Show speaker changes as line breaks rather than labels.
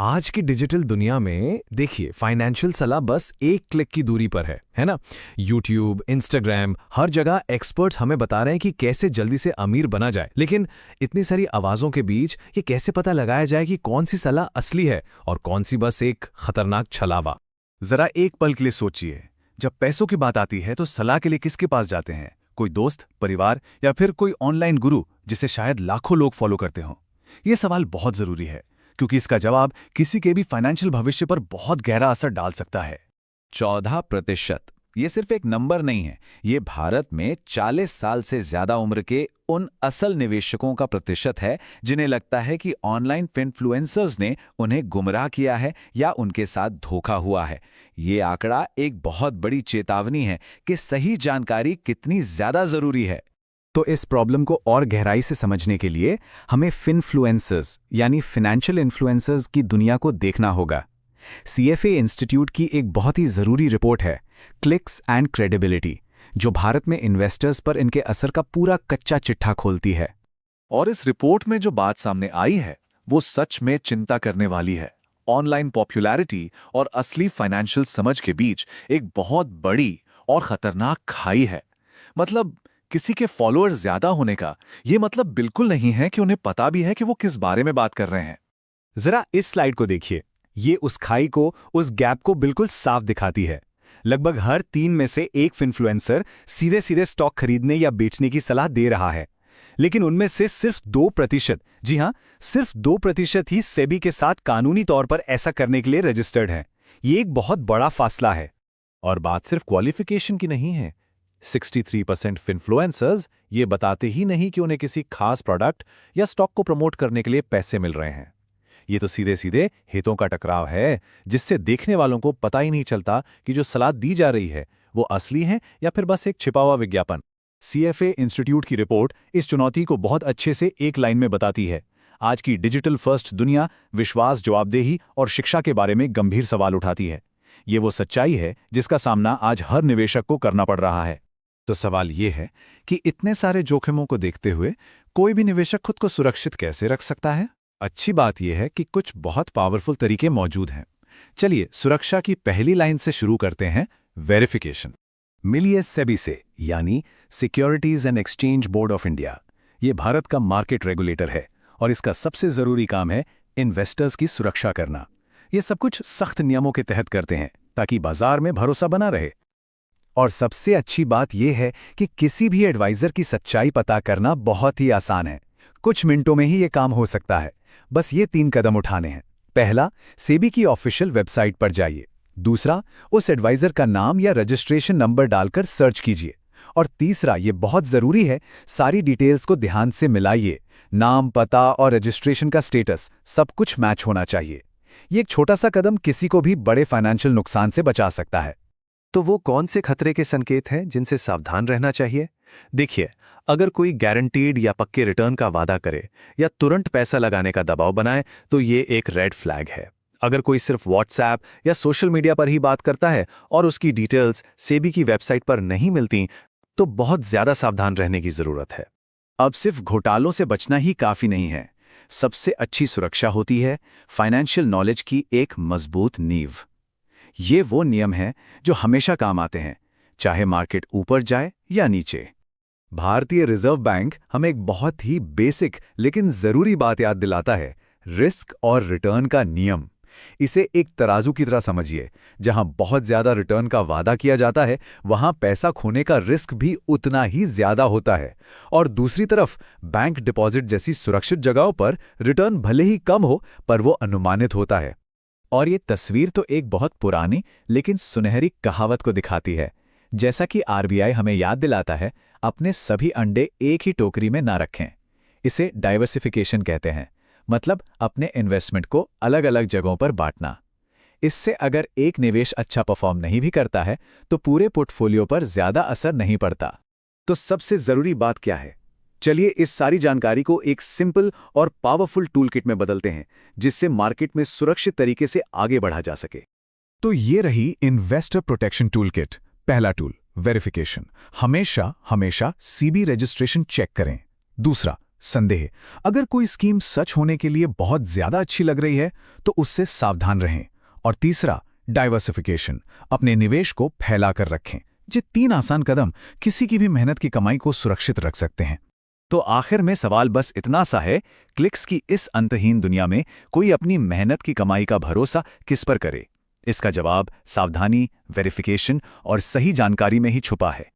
आज की डिजिटल दुनिया में देखिए फाइनेंशियल सलाह बस एक क्लिक की दूरी पर है ना। यूट्यूब, इंस्टाग्राम, हर जगह एक्सपर्ट्स हमें बता रहे हैं कि कैसे जल्दी से अमीर बना जाए। लेकिन इतनी सारी आवाज़ों के बीच ये कैसे पता लगाया जाए कि कौन सी सलाह असली है और कौन सी बस एक खतरनाक छलावा।
जरा एक पल के लिए सोचिए, जब पैसों की बात आती है तो सलाह के लिए किसके पास जाते हैं? कोई दोस्त, परिवार या फिर कोई ऑनलाइन गुरु जिसे शायद लाखों लोग फॉलो करते हों? ये सवाल बहुत जरूरी है क्योंकि इसका जवाब किसी के भी फाइनेंशियल भविष्य पर बहुत गहरा असर डाल सकता है।
14%। ये सिर्फ एक नंबर नहीं है, ये भारत में 40 साल से ज्यादा उम्र के उन असल निवेशकों का प्रतिशत है जिन्हें लगता है कि ऑनलाइन इन्फ्लुएंसर्स ने उन्हें गुमराह किया है या उनके साथ धोखा हुआ है। ये आंकड़ा एक बहुत बड़ी चेतावनी है कि सही जानकारी कितनी ज्यादा जरूरी है।
तो इस प्रॉब्लम को और गहराई से समझने के लिए हमें फिनफ्लुएंसर्स यानी फाइनेंशियल इन्फ्लुएंसर्स की दुनिया को देखना होगा। सीएफए इंस्टीट्यूट की एक बहुत ही जरूरी रिपोर्ट है, क्लिक्स एंड क्रेडिबिलिटी, जो भारत में इन्वेस्टर्स पर इनके असर का पूरा कच्चा चिट्ठा खोलती है।
और इस रिपोर्ट में जो बात सामने आई है वो सच में चिंता करने वाली है। ऑनलाइन पॉपुलैरिटी और असली फाइनेंशियल समझ के बीच एक बहुत बड़ी और खतरनाक खाई है। मतलब किसी के फॉलोअर्स ज्यादा होने का ये मतलब बिल्कुल नहीं है कि उन्हें पता भी है कि वो किस बारे में बात कर रहे हैं।
जरा इस स्लाइड को देखिए, ये उस खाई को, उस गैप को बिल्कुल साफ दिखाती है। लगभग हर 3 में से एक इन्फ्लुएंसर सीधे सीधे स्टॉक खरीदने या बेचने की सलाह दे रहा है, लेकिन उनमें से सिर्फ 2%, जी हां, सिर्फ 2% ही सेबी के साथ कानूनी तौर पर ऐसा करने के लिए रजिस्टर्ड हैं। ये एक बहुत बड़ा फासला है।
और बात सिर्फ क्वालिफिकेशन की नहीं है। 63% इन्फ्लुएंसर्स ये बताते ही नहीं कि उन्हें किसी खास प्रोडक्ट या स्टॉक को प्रमोट करने के लिए पैसे मिल रहे हैं। ये तो सीधे सीधे हितों का टकराव है, जिससे देखने वालों को पता ही नहीं चलता कि जो सलाह दी जा रही है वो असली है या फिर बस एक छिपा हुआ विज्ञापन।
सीएफए इंस्टीट्यूट की रिपोर्ट इस चुनौती को बहुत अच्छे से एक लाइन में बताती है। आज की डिजिटल फर्स्ट दुनिया विश्वास, जवाबदेही और शिक्षा के बारे में गंभीर सवाल उठाती है। ये वो सच्चाई है जिसका सामना आज हर निवेशक को करना पड़ रहा है।
तो सवाल ये है कि इतने सारे जोखिमों को देखते हुए कोई भी निवेशक खुद को सुरक्षित कैसे रख सकता है? अच्छी बात यह है कि कुछ बहुत पावरफुल तरीके मौजूद हैं। चलिए सुरक्षा की पहली लाइन से शुरू करते हैं, वेरिफिकेशन।
मिलिए सेबी से, यानी securities and exchange board of India. ये भारत का मार्केट रेगुलेटर है और इसका सबसे जरूरी काम है इन्वेस्टर्स की सुरक्षा करना। ये सब कुछ सख्त नियमों के तहत करते हैं ताकि बाजार में भरोसा बना रहे। और सबसे अच्छी बात यह है कि किसी भी एडवाइजर की सच्चाई पता करना बहुत ही आसान है। कुछ मिनटों में ही ये काम हो सकता है। बस ये 3 कदम उठाने हैं। पहला, सेबी की ऑफिशियल वेबसाइट पर जाइए। दूसरा, उस एडवाइजर का नाम या रजिस्ट्रेशन नंबर डालकर सर्च कीजिए। और तीसरा, ये बहुत जरूरी है, सारी डिटेल्स को ध्यान से मिलाइए। नाम, पता और रजिस्ट्रेशन का स्टेटस सब कुछ मैच होना चाहिए। ये एक छोटा सा कदम किसी को भी बड़े फाइनेंशियल नुकसान से बचा सकता है।
तो वो कौन से खतरे के संकेत हैं जिनसे सावधान रहना चाहिए? देखिए, अगर कोई गारंटीड या पक्के रिटर्न का वादा करे या तुरंत पैसा लगाने का दबाव बनाए तो ये एक रेड फ्लैग है। अगर कोई सिर्फ व्हाट्सएप या सोशल मीडिया पर ही बात करता है और उसकी डिटेल्स सेबी की वेबसाइट पर नहीं मिलती, तो बहुत ज्यादा सावधान रहने की जरूरत है।
अब सिर्फ घोटालों से बचना ही काफी नहीं है। सबसे अच्छी सुरक्षा होती है फाइनेंशियल नॉलेज की एक मजबूत नींव। ये वो नियम हैं जो हमेशा काम आते हैं, चाहे मार्केट ऊपर जाए या नीचे।
भारतीय रिजर्व बैंक हमें एक बहुत ही बेसिक लेकिन जरूरी बात याद दिलाता है, रिस्क और रिटर्न का नियम। इसे एक तराजू की तरह समझिए। जहां बहुत ज्यादा रिटर्न का वादा किया जाता है, वहां पैसा खोने का रिस्क भी उतना ही ज्यादा होता है। और दूसरी तरफ बैंक डिपॉजिट जैसी सुरक्षित जगहों पर रिटर्न भले ही कम हो, पर वो अनुमानित होता है।
और ये तस्वीर तो एक बहुत पुरानी लेकिन सुनहरी कहावत को दिखाती है। जैसा कि आरबीआई हमें याद दिलाता है, अपने सभी अंडे एक ही टोकरी में ना रखें। इसे डाइवर्सिफिकेशन कहते हैं, मतलब अपने इन्वेस्टमेंट को अलग अलग जगहों पर बांटना। इससे अगर एक निवेश अच्छा परफॉर्म नहीं भी करता है तो पूरे पोर्टफोलियो पर ज्यादा असर नहीं पड़ता। तो सबसे जरूरी बात क्या है? चलिए इस सारी जानकारी को एक सिंपल और पावरफुल टूलकिट में बदलते हैं, जिससे मार्केट में सुरक्षित तरीके से आगे बढ़ा जा सके।
तो ये रही इन्वेस्टर प्रोटेक्शन टूलकिट। पहला टूल, वेरिफिकेशन। हमेशा हमेशा सीबी रजिस्ट्रेशन चेक करें। दूसरा, संदेह। अगर कोई स्कीम सच होने के लिए बहुत ज्यादा अच्छी लग रही है तो उससे सावधान रहें। और तीसरा, डाइवर्सिफिकेशन, अपने निवेश को फैलाकर रखें। ये 3 आसान कदम किसी की भी मेहनत की कमाई को सुरक्षित रख सकते हैं।
तो आखिर में सवाल बस इतना सा है, क्लिक्स की इस अंतहीन दुनिया में कोई अपनी मेहनत की कमाई का भरोसा किस पर करे? इसका जवाब सावधानी, वेरिफिकेशन और सही जानकारी में ही छुपा है।